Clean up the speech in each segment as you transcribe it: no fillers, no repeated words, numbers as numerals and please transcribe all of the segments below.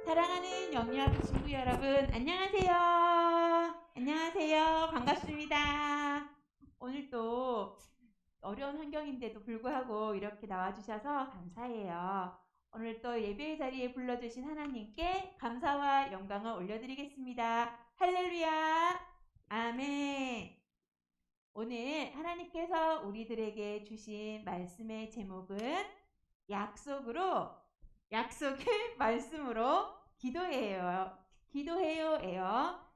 사랑하는 영유아부 친구 여러분, 안녕하세요. 안녕하세요. 반갑습니다. 오늘 또 어려운 환경인데도 불구하고 이렇게 나와주셔서 감사해요. 오늘 또 예배의 자리에 불러주신 하나님께 감사와 영광을 올려드리겠습니다. 할렐루야. 아멘. 오늘 하나님께서 우리들에게 주신 말씀의 제목은 약속의 말씀으로 기도해요예요.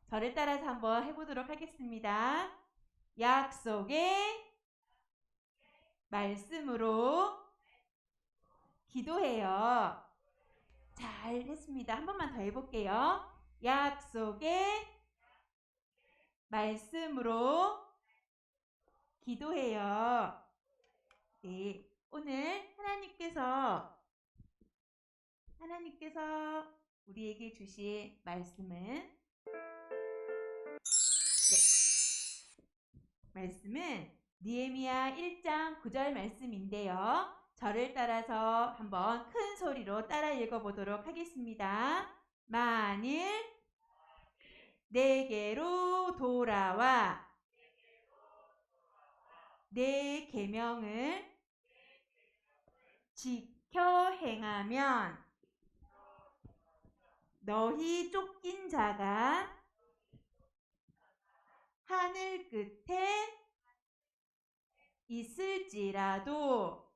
저를 따라서 한번 해보도록 하겠습니다. 약속의 말씀으로 기도해요. 잘 했습니다. 한 번만 더 해볼게요. 약속의 말씀으로 기도해요. 네, 오늘 하나님께서 우리에게 주신 말씀은 느헤미야 1장 9절 말씀인데요. 저를 따라서 한번 큰 소리로 따라 읽어보도록 하겠습니다. 만일 내게로 돌아와 내 계명을 지켜 행하면 너희 쫓긴 자가 하늘 끝에 있을지라도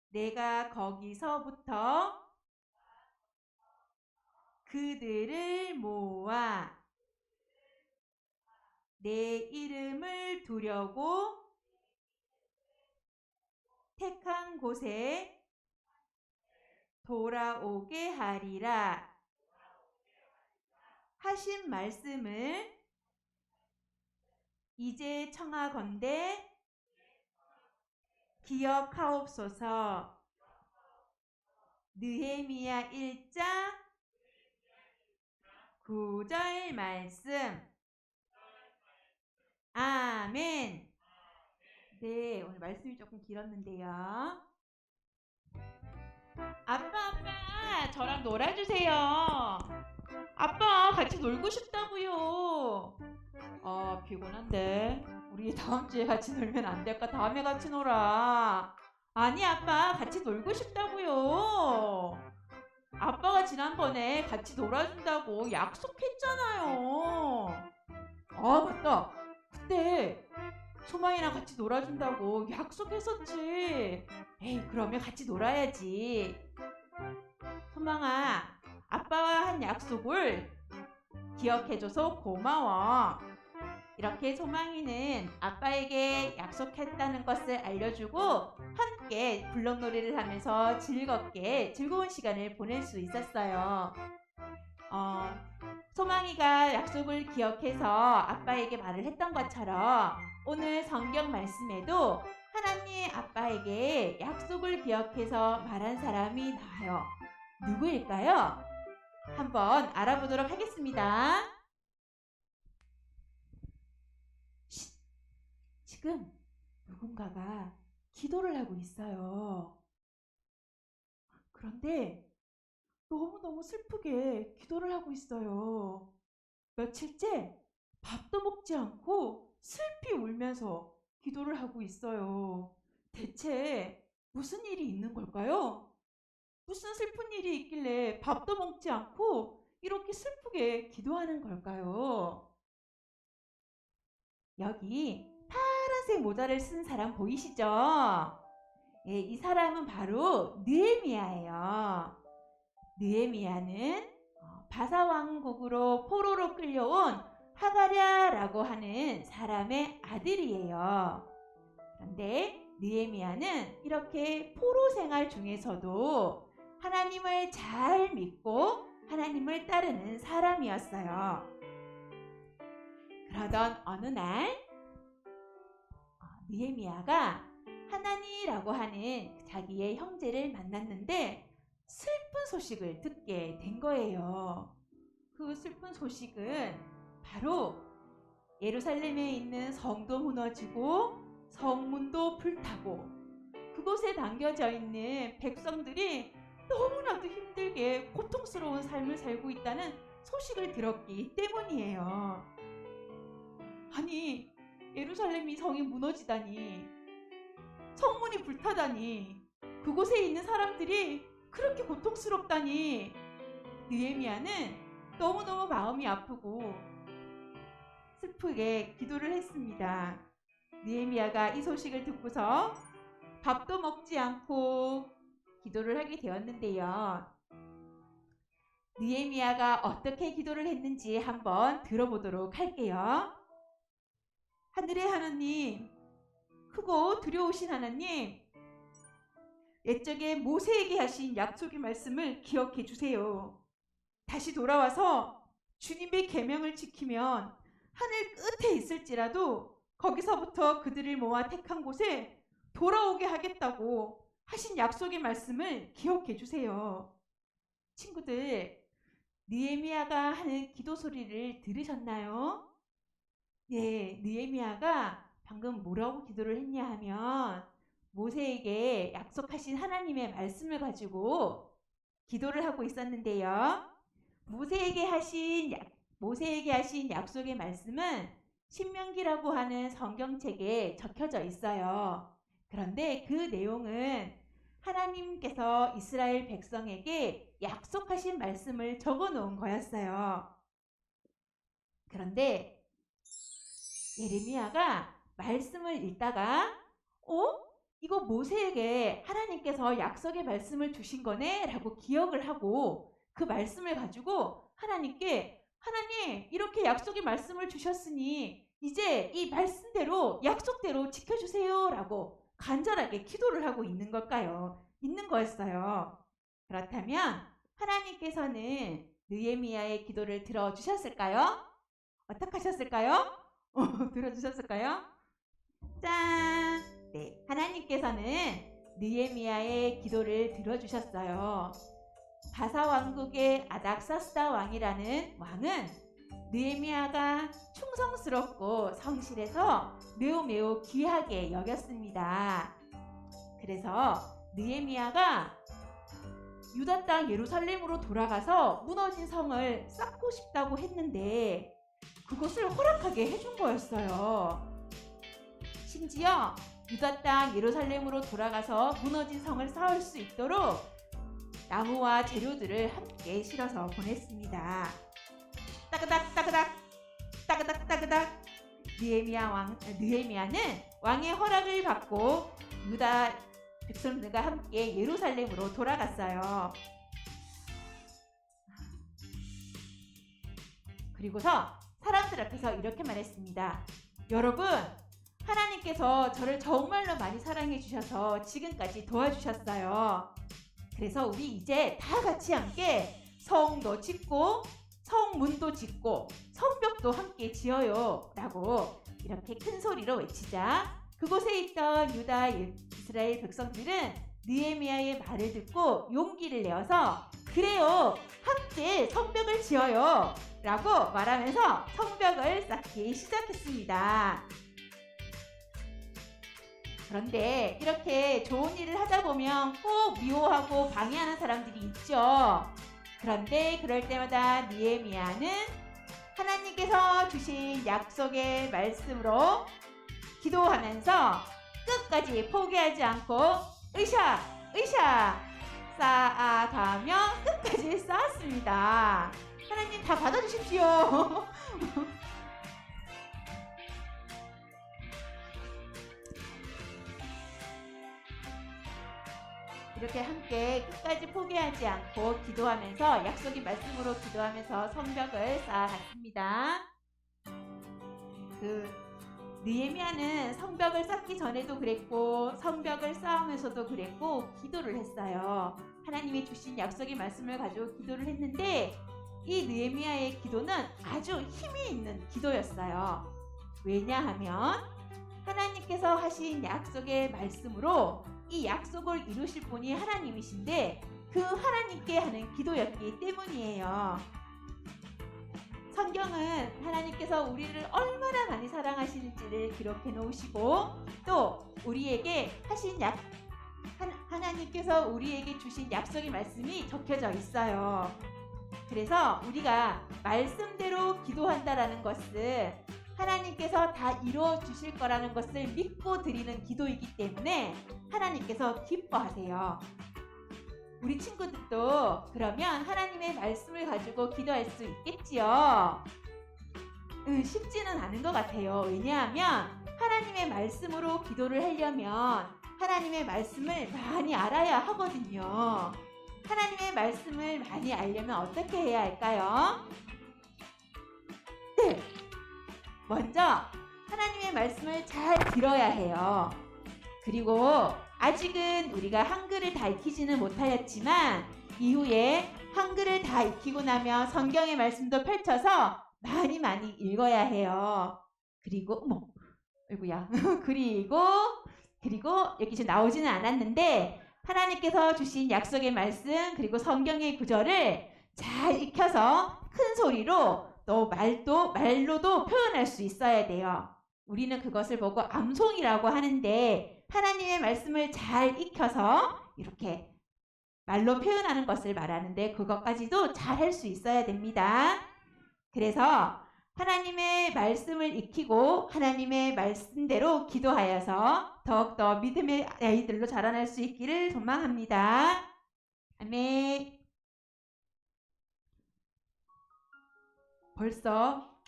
내가 거기서부터 그들을 모아 내 이름을 두려고 택한 곳에 돌아오게 하리라 하신 말씀을 이제 청하건대 기억하옵소서. 느헤미야 1장 9절 말씀. 아멘. 네, 오늘 말씀이 조금 길었는데요. 아빠, 저랑 놀아주세요. 아빠, 같이 놀고 싶다고요. 피곤한데. 우리 다음 주에 같이 놀면 안 될까? 다음에 같이 놀아. 아니, 아빠, 같이 놀고 싶다고요. 아빠가 지난번에 같이 놀아준다고 약속했잖아요. 아, 맞다. 그때 소망이랑 같이 놀아준다고 약속했었지. 에이, 그러면 같이 놀아야지. 소망아, 아빠와 한 약속을 기억해줘서 고마워. 이렇게 소망이는 아빠에게 약속했다는 것을 알려주고 함께 블록놀이를 하면서 즐거운 시간을 보낼 수 있었어요. 소망이가 약속을 기억해서 아빠에게 말을 했던 것처럼 오늘 성경 말씀에도 하나님 아빠에게 약속을 기억해서 말한 사람이 나와요. 누구일까요? 한번 알아보도록 하겠습니다. 지금 누군가가 기도를 하고 있어요. 그런데 너무너무 슬프게 기도를 하고 있어요. 며칠째 밥도 먹지 않고 슬피 울면서 기도를 하고 있어요. 대체 무슨 일이 있는 걸까요? 무슨 슬픈 일이 있길래 밥도 먹지 않고 이렇게 슬프게 기도하는 걸까요? 여기 파란색 모자를 쓴 사람 보이시죠? 예, 이 사람은 바로 느헤미야예요. 느헤미야는 바사왕국으로 포로로 끌려온 하가랴라고 하는 사람의 아들이에요. 그런데 느헤미야는 이렇게 포로 생활 중에서도 하나님을 잘 믿고 하나님을 따르는 사람이었어요. 그러던 어느 날 느헤미야가 하나니라고 하는 자기의 형제를 만났는데 슬픈 소식을 듣게 된 거예요. 그 슬픈 소식은 바로 예루살렘에 있는 성도 무너지고 성문도 불타고 그곳에 담겨져 있는 백성들이 너무나도 힘들게 고통스러운 삶을 살고 있다는 소식을 들었기 때문이에요. 아니, 예루살렘이 성이 무너지다니, 성문이 불타다니, 그곳에 있는 사람들이 그렇게 고통스럽다니, 느헤미야는 너무너무 마음이 아프고 슬프게 기도를 했습니다. 느헤미야가 이 소식을 듣고서 밥도 먹지 않고 기도를 하게 되었는데요. 느헤미야가 어떻게 기도를 했는지 한번 들어보도록 할게요. 하늘의 하나님, 크고 두려우신 하나님, 옛적에 모세에게 하신 약속의 말씀을 기억해 주세요. 다시 돌아와서 주님의 계명을 지키면 하늘 끝에 있을지라도 거기서부터 그들을 모아 택한 곳에 돌아오게 하겠다고 하신 약속의 말씀을 기억해 주세요. 친구들, 느헤미야가 하는 기도 소리를 들으셨나요? 네, 느헤미야가 방금 뭐라고 기도를 했냐 하면 모세에게 약속하신 하나님의 말씀을 가지고 기도를 하고 있었는데요. 모세에게 하신 약속의 말씀은 신명기라고 하는 성경책에 적혀져 있어요. 그런데 그 내용은 하나님께서 이스라엘 백성에게 약속하신 말씀을 적어 놓은 거였어요. 그런데 예레미야가 말씀을 읽다가 이거 모세에게 하나님께서 약속의 말씀을 주신 거네 라고 기억을 하고 그 말씀을 가지고 하나님께 하나님 이렇게 약속의 말씀을 주셨으니 이제 이 말씀대로 약속대로 지켜주세요 라고 간절하게 기도를 하고 있는 거였어요. 그렇다면 하나님께서는 느헤미야의 기도를 들어주셨을까요? 어떻게 하셨을까요? 들어주셨을까요? 짠! 네, 하나님께서는 느헤미야의 기도를 들어주셨어요. 바사 왕국의 아닥사스다 왕이라는 왕은 느헤미야가 충성스럽고 성실해서 매우 귀하게 여겼습니다. 그래서 느헤미야가 유다 땅 예루살렘으로 돌아가서 무너진 성을 쌓고 싶다고 했는데 그것을 허락하게 해준 거였어요. 심지어 유다 땅 예루살렘으로 돌아가서 무너진 성을 쌓을 수 있도록 나무와 재료들을 함께 실어서 보냈습니다. 따그닥 느헤미야는 왕의 허락을 받고 유다 백성들과 함께 예루살렘으로 돌아갔어요. 그리고서 사람들 앞에서 이렇게 말했습니다. 여러분, 하나님께서 저를 정말로 많이 사랑해 주셔서 지금까지 도와주셨어요. 그래서 우리 이제 다 같이 함께 성도 짓고 성문도 짓고 성벽도 함께 지어요 라고 이렇게 큰 소리로 외치자 그곳에 있던 유다 이스라엘 백성들은 느헤미야의 말을 듣고 용기를 내어서 그래요, 함께 성벽을 지어요 라고 말하면서 성벽을 쌓기 시작했습니다. 그런데 이렇게 좋은 일을 하다 보면 꼭 미워하고 방해하는 사람들이 있죠. 그런데 그럴 때마다 느헤미야는 하나님께서 주신 약속의 말씀으로 기도하면서 끝까지 포기하지 않고 으쌰 쌓아가며 끝까지 쌓았습니다. 하나님 다 받아주십시오. 이렇게 함께 끝까지 포기하지 않고 기도하면서 약속의 말씀으로 기도하면서 성벽을 쌓아갔습니다. 느헤미야는 성벽을 쌓기 전에도 그랬고 성벽을 쌓으면서도 그랬고 기도를 했어요. 하나님이 주신 약속의 말씀을 가지고 기도를 했는데 이 느헤미야의 기도는 아주 힘이 있는 기도였어요. 왜냐하면 하나님께서 하신 약속의 말씀으로 이 약속을 이루실 분이 하나님이신데 그 하나님께 하는 기도였기 때문이에요. 성경은 하나님께서 우리를 얼마나 많이 사랑하시는지를 기록해 놓으시고 또 우리에게 하신 하나님께서 우리에게 주신 약속의 말씀이 적혀져 있어요. 그래서 우리가 말씀대로 기도한다라는 것은 하나님께서 다 이루어 주실 거라는 것을 믿고 드리는 기도이기 때문에 하나님께서 기뻐하세요. 우리 친구들도 그러면 하나님의 말씀을 가지고 기도할 수 있겠지요? 쉽지는 않은 것 같아요. 왜냐하면 하나님의 말씀으로 기도를 하려면 하나님의 말씀을 많이 알아야 하거든요. 하나님의 말씀을 많이 알려면 어떻게 해야 할까요? 네, 먼저 하나님의 말씀을 잘 들어야 해요. 그리고 아직은 우리가 한글을 다 익히지는 못하였지만 이후에 한글을 다 익히고 나면 성경의 말씀도 펼쳐서 많이 읽어야 해요. 그리고 아이고야. 그리고 여기 지금 나오지는 않았는데 하나님께서 주신 약속의 말씀 그리고 성경의 구절을 잘 익혀서 큰 소리로 또 말로도 표현할 수 있어야 돼요. 우리는 그것을 보고 암송이라고 하는데 하나님의 말씀을 잘 익혀서 이렇게 말로 표현하는 것을 말하는데 그것까지도 잘 할 수 있어야 됩니다. 그래서 하나님의 말씀을 익히고 하나님의 말씀대로 기도하여서 더욱더 믿음의 아이들로 자라날 수 있기를 소망합니다. 아멘. 벌써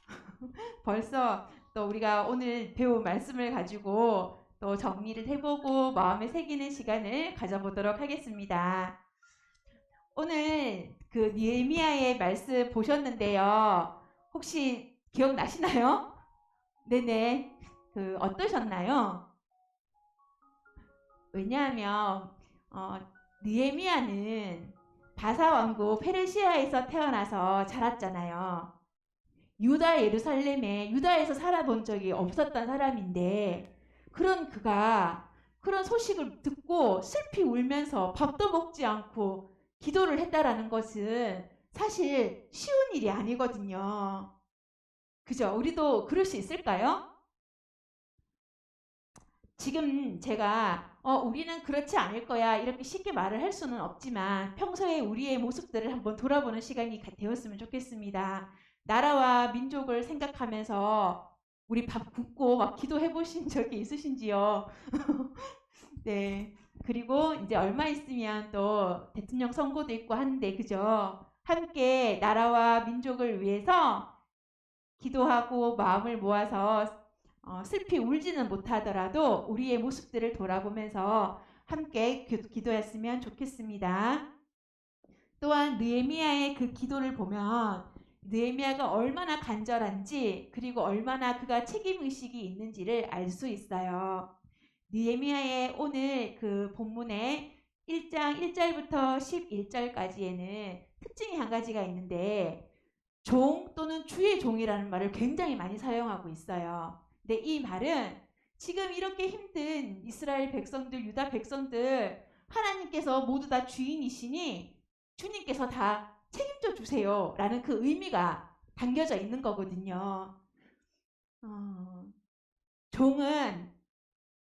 또 우리가 오늘 배운 말씀을 가지고 또 정리를 해보고 마음에 새기는 시간을 가져보도록 하겠습니다. 오늘 그 느헤미야의 말씀 보셨는데요. 혹시 기억나시나요? 네네. 어떠셨나요? 왜냐하면 느헤미야는 바사 왕국 페르시아에서 태어나서 자랐잖아요. 유다에서 살아본 적이 없었던 사람인데 그가 그런 소식을 듣고 슬피 울면서 밥도 먹지 않고 기도를 했다라는 것은 사실 쉬운 일이 아니거든요. 그죠? 우리도 그럴 수 있을까요? 지금 제가 우리는 그렇지 않을 거야 이렇게 쉽게 말을 할 수는 없지만 평소에 우리의 모습들을 한번 돌아보는 시간이 되었으면 좋겠습니다. 나라와 민족을 생각하면서 우리 밥 굶고 막 기도해 보신 적이 있으신지요? 네. 그리고 이제 얼마 있으면 또 대통령 선거도 있고 하는데 그죠? 함께 나라와 민족을 위해서 기도하고 마음을 모아서 슬피 울지는 못하더라도 우리의 모습들을 돌아보면서 함께 기도했으면 좋겠습니다. 또한 느헤미야의 그 기도를 보면 느헤미야가 얼마나 간절한지 그리고 얼마나 그가 책임의식이 있는지를 알 수 있어요. 느헤미야의 오늘 그 본문의 1장 1절부터 11절까지에는 특징이 한 가지가 있는데 종 또는 주의 종이라는 말을 굉장히 많이 사용하고 있어요. 근데 이 말은 지금 이렇게 힘든 이스라엘 백성들, 유다 백성들 하나님께서 모두 다 주인이시니 주님께서 다 책임져 주세요 라는 그 의미가 담겨져 있는 거거든요. 종은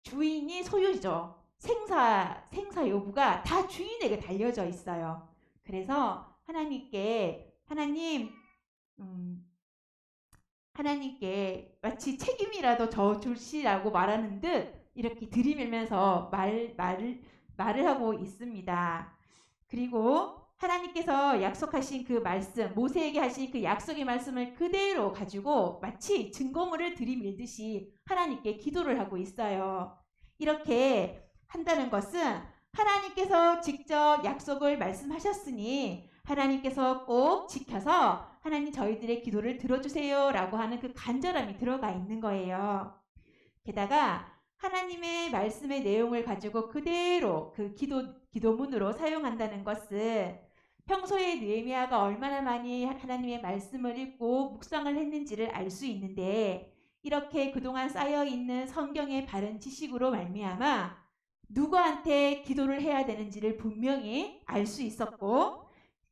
주인이 소유죠. 생사 여부가 다 주인에게 달려져 있어요. 그래서 하나님께 마치 책임이라도 져 주시라고 말하는 듯 이렇게 들이밀면서 말을 하고 있습니다. 그리고 하나님께서 약속하신 그 말씀, 모세에게 하신 그 약속의 말씀을 그대로 가지고 마치 증거물을 들이밀듯이 하나님께 기도를 하고 있어요. 이렇게 한다는 것은 하나님께서 직접 약속을 말씀하셨으니 하나님께서 꼭 지켜서 하나님 저희들의 기도를 들어주세요 라고 하는 그 간절함이 들어가 있는 거예요. 게다가 하나님의 말씀의 내용을 가지고 그대로 그 기도문으로 사용한다는 것은 평소에 느헤미야가 얼마나 많이 하나님의 말씀을 읽고 묵상을 했는지를 알 수 있는데 이렇게 그동안 쌓여있는 성경의 바른 지식으로 말미암아 누구한테 기도를 해야 되는지를 분명히 알 수 있었고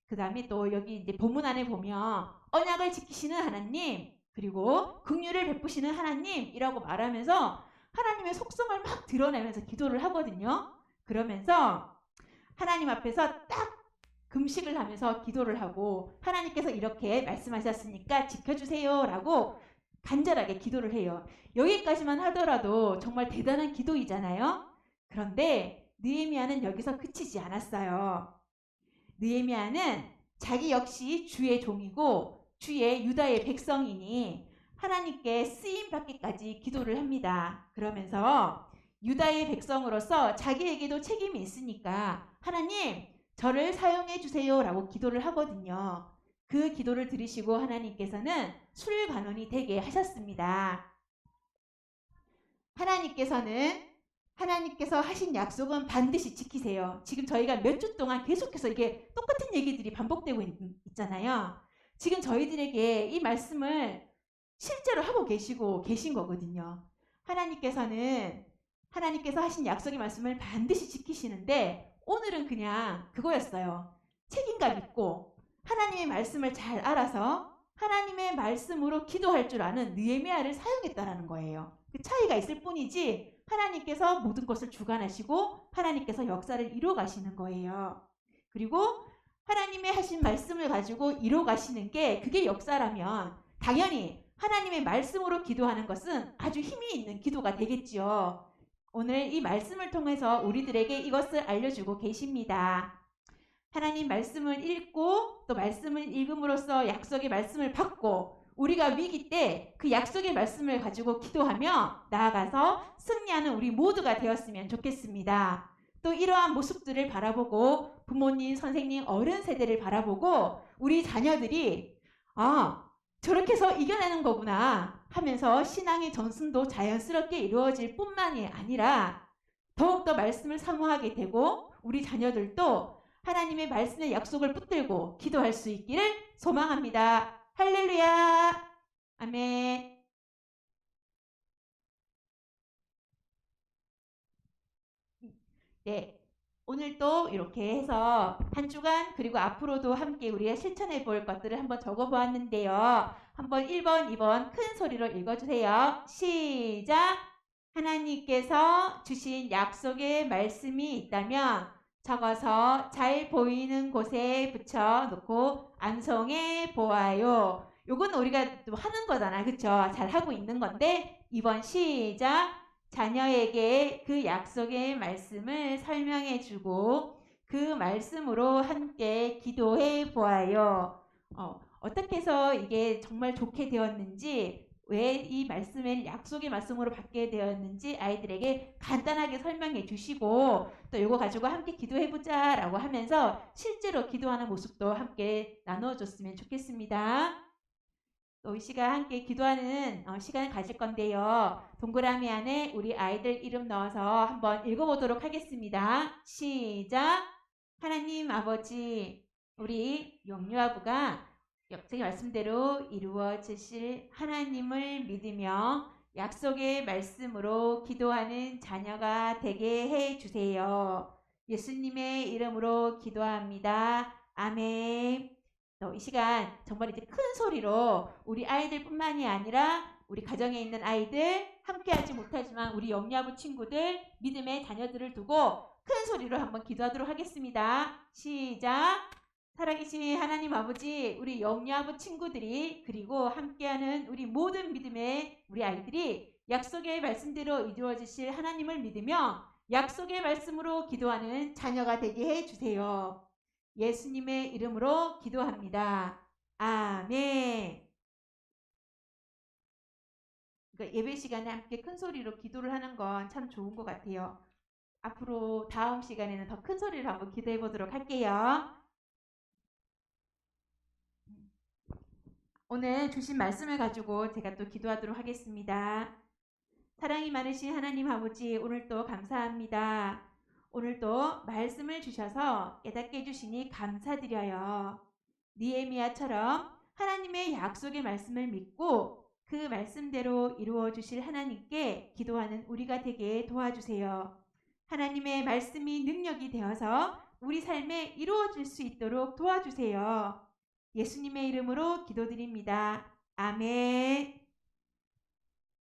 그 다음에 또 여기 이제 본문 안에 보면 언약을 지키시는 하나님 그리고 긍휼을 베푸시는 하나님이라고 말하면서 하나님의 속성을 막 드러내면서 기도를 하거든요. 그러면서 하나님 앞에서 딱 금식을 하면서 기도를 하고 하나님께서 이렇게 말씀하셨으니까 지켜주세요 라고 간절하게 기도를 해요. 여기까지만 하더라도 정말 대단한 기도이잖아요. 그런데 느헤미야는 여기서 그치지 않았어요. 느헤미야는 자기 역시 주의 종이고 주의 유다의 백성이니 하나님께 쓰임받기까지 기도를 합니다. 그러면서 유다의 백성으로서 자기에게도 책임이 있으니까 하나님 저를 사용해 주세요 라고 기도를 하거든요. 그 기도를 들으시고 하나님께서는 술관원이 되게 하셨습니다. 하나님께서 하신 약속은 반드시 지키세요. 지금 저희가 몇 주 동안 계속해서 이게 똑같은 얘기들이 반복되고 있잖아요. 지금 저희들에게 이 말씀을 실제로 하고 계신 거거든요. 하나님께서 하신 약속의 말씀을 반드시 지키시는데 오늘은 그냥 그거였어요. 책임감 있고 하나님의 말씀을 잘 알아서 하나님의 말씀으로 기도할 줄 아는 느헤미야를 사용했다라는 거예요. 그 차이가 있을 뿐이지 하나님께서 모든 것을 주관하시고 하나님께서 역사를 이루어 가시는 거예요. 그리고 하나님의 하신 말씀을 가지고 이루어 가시는 게 그게 역사라면 당연히 하나님의 말씀으로 기도하는 것은 아주 힘이 있는 기도가 되겠지요. 오늘 이 말씀을 통해서 우리들에게 이것을 알려주고 계십니다. 하나님 말씀을 읽고 또 말씀을 읽음으로써 약속의 말씀을 받고 우리가 위기 때 그 약속의 말씀을 가지고 기도하며 나아가서 승리하는 우리 모두가 되었으면 좋겠습니다. 또 이러한 모습들을 바라보고 부모님, 선생님, 어른 세대를 바라보고 우리 자녀들이 저렇게 해서 이겨내는 거구나 하면서 신앙의 전승도 자연스럽게 이루어질 뿐만이 아니라 더욱더 말씀을 사모하게 되고 우리 자녀들도 하나님의 말씀의 약속을 붙들고 기도할 수 있기를 소망합니다. 할렐루야! 아멘. 네. 오늘도 이렇게 해서 한 주간 그리고 앞으로도 함께 우리가 실천해 볼 것들을 한번 적어 보았는데요. 한번 1번, 2번 큰 소리로 읽어주세요. 시작! 하나님께서 주신 약속의 말씀이 있다면 적어서 잘 보이는 곳에 붙여놓고 암송해 보아요. 요건 우리가 또 하는 거잖아. 그쵸? 잘 하고 있는 건데 2번 시작! 자녀에게 그 약속의 말씀을 설명해 주고 그 말씀으로 함께 기도해 보아요. 어떻게 해서 이게 정말 좋게 되었는지 왜 이 말씀을 약속의 말씀으로 받게 되었는지 아이들에게 간단하게 설명해 주시고 또 이거 가지고 함께 기도해 보자 라고 하면서 실제로 기도하는 모습도 함께 나누어 줬으면 좋겠습니다. 또 이 시간 함께 기도하는 시간을 가질 건데요. 동그라미 안에 우리 아이들 이름 넣어서 한번 읽어보도록 하겠습니다. 시작! 하나님 아버지, 우리 영유아부가 역시 말씀대로 이루어지실 하나님을 믿으며 약속의 말씀으로 기도하는 자녀가 되게 해주세요. 예수님의 이름으로 기도합니다. 아멘. 이 시간 정말 이제 큰 소리로 우리 아이들뿐만이 아니라 우리 가정에 있는 아이들, 함께하지 못하지만 우리 영유아부 친구들, 믿음의 자녀들을 두고 큰 소리로 한번 기도하도록 하겠습니다. 시작! 살아계신 하나님 아버지, 우리 영유아부 친구들이 그리고 함께하는 우리 모든 믿음의 우리 아이들이 약속의 말씀대로 이루어지실 하나님을 믿으며 약속의 말씀으로 기도하는 자녀가 되게 해주세요. 예수님의 이름으로 기도합니다. 아멘. 예배 시간에 함께 큰 소리로 기도를 하는 건 참 좋은 것 같아요. 앞으로 다음 시간에는 더 큰 소리로 한번 기도해 보도록 할게요. 오늘 주신 말씀을 가지고 제가 또 기도하도록 하겠습니다. 사랑이 많으신 하나님 아버지, 오늘도 감사합니다. 오늘도 말씀을 주셔서 깨닫게 해주시니 감사드려요. 느헤미야처럼 하나님의 약속의 말씀을 믿고 그 말씀대로 이루어 주실 하나님께 기도하는 우리가 되게 도와주세요. 하나님의 말씀이 능력이 되어서 우리 삶에 이루어질 수 있도록 도와주세요. 예수님의 이름으로 기도드립니다. 아멘.